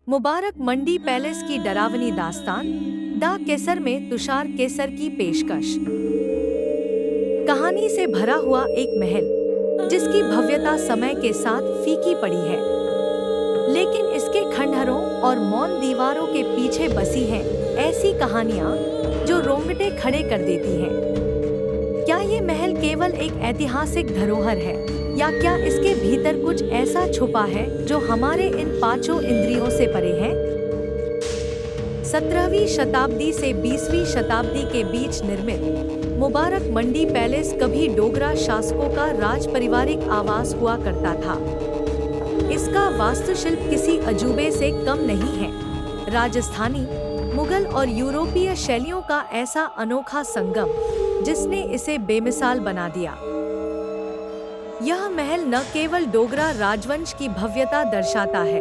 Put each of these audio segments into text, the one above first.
Mubarak Mandi palace की डरावनी दास्तान द केसर में तुषार केसर की पेशकश। कहानी से भरा हुआ एक महल जिसकी भव्यता समय के साथ फीकी पड़ी है, लेकिन इसके खंडहरों और मौन दीवारों के पीछे बसी हैं ऐसी कहानियां जो रोंगटे खड़े कर देती हैं। क्या ये महल केवल एक ऐतिहासिक धरोहर है, या क्या इसके भीतर कुछ ऐसा छुपा है जो हमारे इन पांचों इंद्रियों से परे है? 17वीं शताब्दी से 20वीं शताब्दी के बीच निर्मित मुबारक मंडी पैलेस कभी डोगरा शासकों का राज पारिवारिक आवास हुआ करता था। इसका वास्तुशिल्प किसी अजूबे से कम नहीं है। राजस्थानी, मुगल और यूरोपीय शैलियों का ऐसा अनोखा संगम जिसने इसे बेमिसाल बना दिया। यह महल न केवल डोगरा राजवंश की भव्यता दर्शाता है,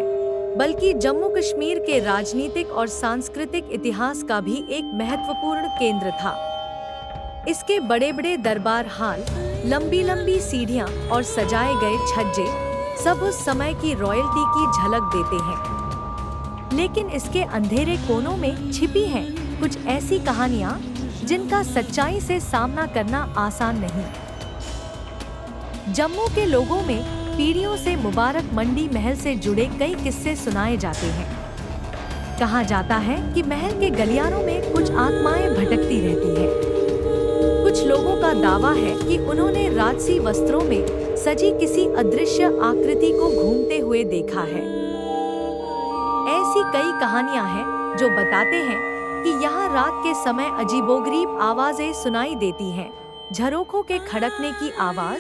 बल्कि जम्मू कश्मीर के राजनीतिक और सांस्कृतिक इतिहास का भी एक महत्वपूर्ण केंद्र था। इसके बड़े-बड़े दरबार हाल, लंबी-लंबी सीढ़ियां और सजाए गए छज्जे सब उस समय की रॉयल्टी की झलक देते हैं। लेकिन इसके अंधेरे कोनों में छिपी हैं कुछ ऐसी कहानियां जिनका सच्चाई से सामना करना आसान नहीं। जम्मू के लोगों में पीढ़ियों से मुबारक मंडी महल से जुड़े कई किस्से सुनाए जाते हैं। कहा जाता है कि महल के गलियारों में कुछ आत्माएं भटकती रहती हैं। कुछ लोगों का दावा है कि उन्होंने राजसी वस्त्रों में सजी किसी अदृश्य आकृति को घूमते हुए देखा है। ऐसी कई कहानियां हैं जो बताते हैं कि यहाँ रात के समय अजीबोगरीब आवाजें सुनाई देती हैं। झरोखों के खड़कने की आवाज,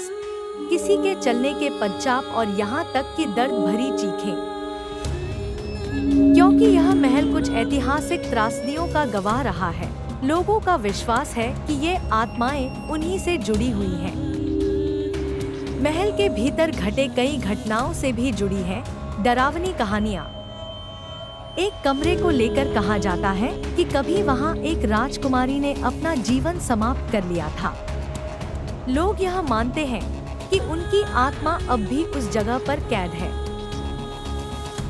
किसी के चलने के पदचाप और यहाँ तक कि दर्द भरी चीखें। क्योंकि यह महल कुछ ऐतिहासिक त्रासदियों का गवाह रहा है, लोगों का विश्वास है कि ये आत्माएं उन्हीं से जुड़ी हुई हैं। महल के भीतर घटे कई घटनाओं से भी जुड़ी हैं डरावनी कहानियां। एक कमरे को लेकर कहा जाता है कि कभी वहां एक राजकुमारी ने अपना जीवन समाप्त कर लिया था। लोग यह मानते हैं कि उनकी आत्मा अब भी उस जगह पर कैद है।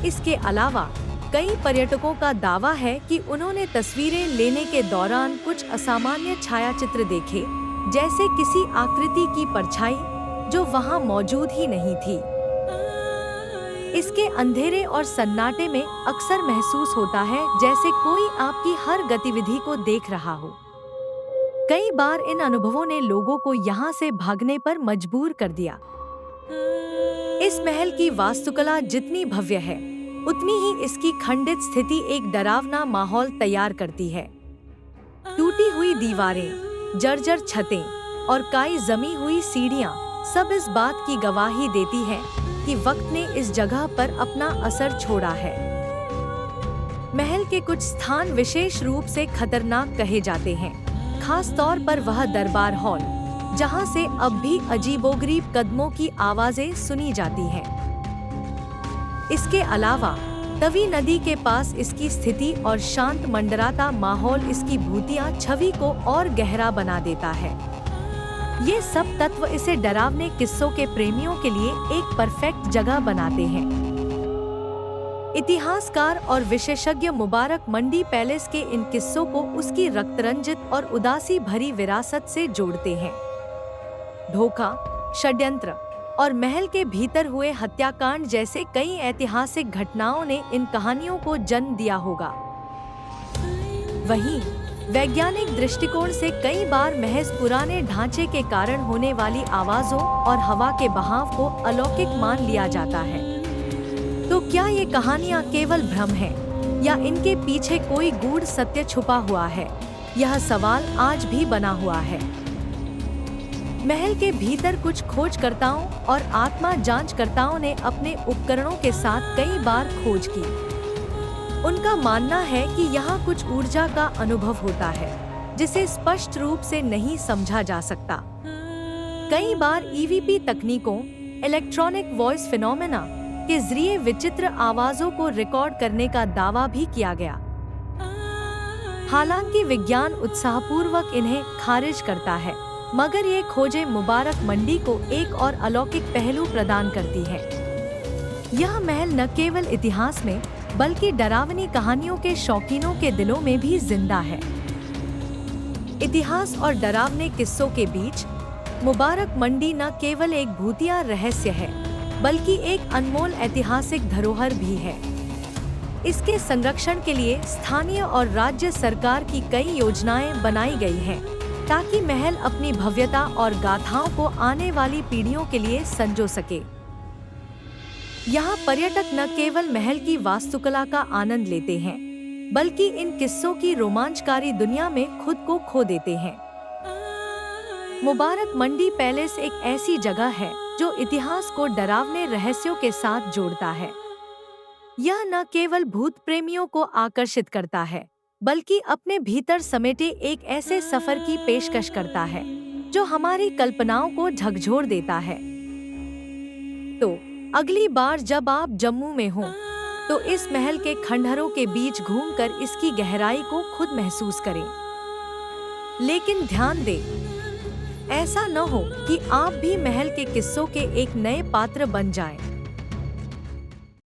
इसके अलावा कई पर्यटकों का दावा है कि उन्होंने तस्वीरें लेने के दौरान कुछ असामान्य छायाचित्र देखे, जैसे किसी आकृति की परछाई जो वहां मौजूद ही नहीं थी। इसके अंधेरे और सन्नाटे में अक्सर महसूस होता है जैसे कोई आपकी हर गतिविधि को देख रहा हो। कई बार इन अनुभवों ने लोगों को यहाँ से भागने पर मजबूर कर दिया। इस महल की वास्तुकला जितनी भव्य है, उतनी ही इसकी खंडित स्थिति एक डरावना माहौल तैयार करती है। टूटी हुई दीवारें, जर्जर छतें और काई जमी हुई सीढ़ियां सब इस बात की गवाही देती हैं कि वक्त ने इस जगह पर अपना असर छोड़ा है। महल के कुछ स्थान विशेष रूप से खतरनाक कहे जाते हैं, खास तौर पर वह दरबार हॉल जहां से अब भी अजीबोगरीब कदमों की आवाजें सुनी जाती हैं। इसके अलावा तवी नदी के पास इसकी स्थिति और शांत मंडराता माहौल इसकी भूतिया छवि को और गहरा बना देता है। ये सब तत्व इसे डरावने किस्सों के प्रेमियों के लिए एक परफेक्ट जगह बनाते हैं। इतिहासकार और विशेषज्ञ मुबारक मंडी पैलेस के इन किस्सों को उसकी रक्तरंजित और उदासी भरी विरासत से जोड़ते हैं। धोखा, षड्यंत्र और महल के भीतर हुए हत्याकांड जैसे कई ऐतिहासिक घटनाओं ने इन कहानियों को जन्म दिया होगा। वहीं वैज्ञानिक दृष्टिकोण से कई बार महज पुराने ढांचे के कारण होने वाली आवाजों और हवा के बहाव को अलौकिक मान लिया जाता है। तो क्या ये कहानियां केवल भ्रम है, या इनके पीछे कोई गूढ़ सत्य छुपा हुआ है? यह सवाल आज भी बना हुआ है। महल के भीतर कुछ खोजकर्ताओं और आत्मा जांचकर्ताओं ने अपने उपकरणों के साथ कई बार खोज की। उनका मानना है कि यहाँ कुछ ऊर्जा का अनुभव होता है जिसे स्पष्ट रूप से नहीं समझा जा सकता। कई बार ईवीपी तकनीकों, इलेक्ट्रॉनिक वॉइस फिनोमेना के जरिए विचित्र आवाजों को रिकॉर्ड करने का दावा भी किया गया। हालांकि विज्ञान उत्साहपूर्वक इन्हें खारिज करता है, मगर ये खोजें मुबारक मंडी को एक और अलौकिक पहलू प्रदान करती है। यह महल न केवल इतिहास में बल्कि डरावनी कहानियों के शौकीनों के दिलों में भी जिंदा है। इतिहास और डरावने किस्सों के बीच मुबारक मंडी न केवल एक भूतिया रहस्य है, बल्कि एक अनमोल ऐतिहासिक धरोहर भी है। इसके संरक्षण के लिए स्थानीय और राज्य सरकार की कई योजनाएं बनाई गई हैं, ताकि महल अपनी भव्यता और गाथाओं को आने वाली पीढ़ियों के लिए संजो सके। यहाँ पर्यटक न केवल महल की वास्तुकला का आनंद लेते हैं, बल्कि इन किस्सों की रोमांचकारी दुनिया में खुद को खो देते हैं। मुबारक मंडी पैलेस एक ऐसी जगह है जो इतिहास को डरावने रहस्यों के साथ जोड़ता है। यह न केवल भूत प्रेमियों को आकर्षित करता है, बल्कि अपने भीतर समेटे एक ऐसे सफर की पेशकश करता है जो हमारी कल्पनाओं को झकझोर देता है। तो अगली बार जब आप जम्मू में हों, तो इस महल के खंडहरों के बीच घूमकर इसकी गहराई को खुद महसूस करें। लेकिन ध्यान दें, ऐसा न हो कि आप भी महल के किस्सों के एक नए पात्र बन जाएं।